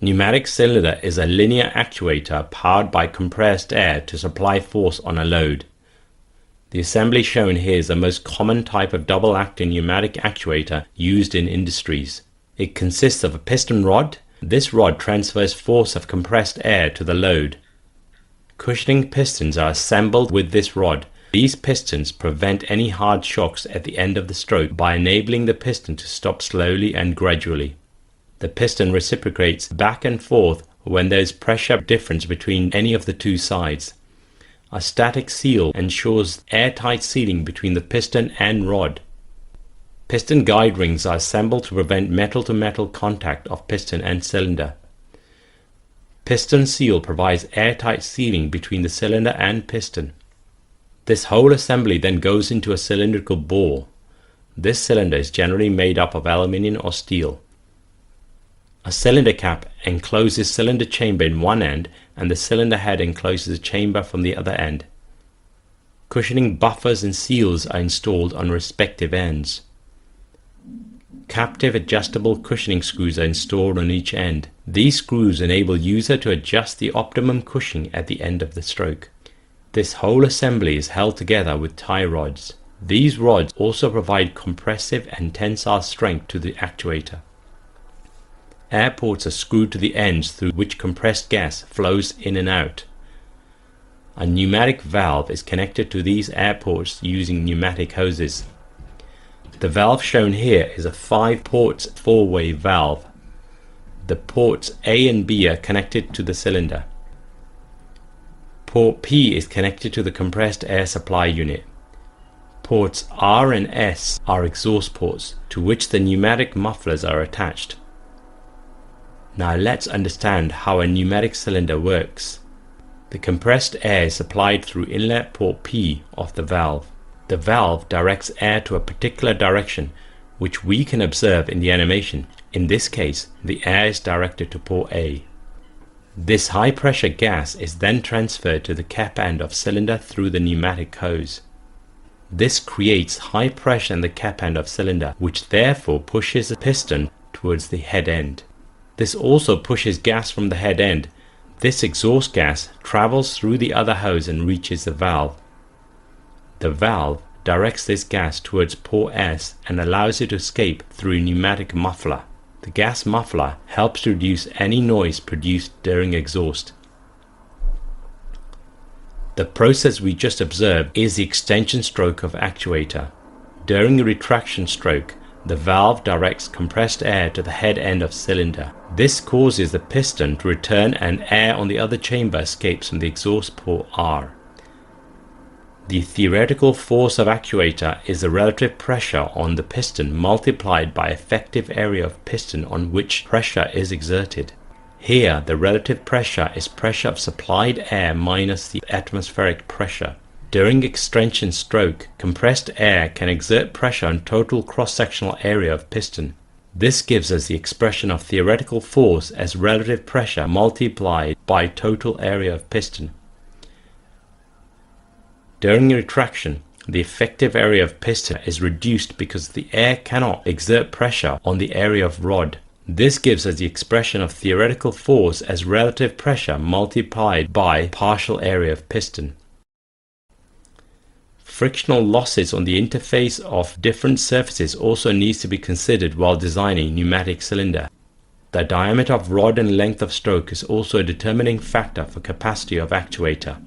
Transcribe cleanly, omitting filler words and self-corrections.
Pneumatic cylinder is a linear actuator powered by compressed air to supply force on a load. The assembly shown here is the most common type of double-acting pneumatic actuator used in industries. It consists of a piston rod. This rod transfers force of compressed air to the load. Cushioning pistons are assembled with this rod. These pistons prevent any hard shocks at the end of the stroke by enabling the piston to stop slowly and gradually. The piston reciprocates back and forth when there is pressure difference between any of the two sides. A static seal ensures airtight sealing between the piston and rod. Piston guide rings are assembled to prevent metal-to-metal contact of piston and cylinder. Piston seal provides airtight sealing between the cylinder and piston. This whole assembly then goes into a cylindrical bore. This cylinder is generally made up of aluminium or steel. A cylinder cap encloses cylinder chamber in one end and the cylinder head encloses a chamber from the other end. Cushioning buffers and seals are installed on respective ends. Captive adjustable cushioning screws are installed on each end. These screws enable user to adjust the optimum cushioning at the end of the stroke. This whole assembly is held together with tie rods. These rods also provide compressive and tensile strength to the actuator. Air ports are screwed to the ends through which compressed gas flows in and out. A pneumatic valve is connected to these air ports using pneumatic hoses. The valve shown here is a 5-port 4-way valve. The ports A and B are connected to the cylinder. Port P is connected to the compressed air supply unit. Ports R and S are exhaust ports to which the pneumatic mufflers are attached. Now let's understand how a pneumatic cylinder works. The compressed air is supplied through inlet port P of the valve. The valve directs air to a particular direction, which we can observe in the animation. In this case, the air is directed to port A. This high pressure gas is then transferred to the cap end of cylinder through the pneumatic hose. This creates high pressure in the cap end of cylinder, which therefore pushes the piston towards the head end. This also pushes gas from the head end. This exhaust gas travels through the other hose and reaches the valve. The valve directs this gas towards port S and allows it to escape through a pneumatic muffler. The gas muffler helps to reduce any noise produced during exhaust. The process we just observed is the extension stroke of actuator. During a retraction stroke, the valve directs compressed air to the head end of cylinder. This causes the piston to return and air on the other chamber escapes from the exhaust port R. The theoretical force of actuator is the relative pressure on the piston multiplied by effective area of piston on which pressure is exerted. Here the relative pressure is pressure of supplied air minus the atmospheric pressure. During extension stroke, compressed air can exert pressure on total cross-sectional area of piston. This gives us the expression of theoretical force as relative pressure multiplied by total area of piston. During retraction, the effective area of piston is reduced because the air cannot exert pressure on the area of rod. This gives us the expression of theoretical force as relative pressure multiplied by partial area of piston. Frictional losses on the interface of different surfaces also needs to be considered while designing pneumatic cylinder. The diameter of rod and length of stroke is also a determining factor for capacity of actuator.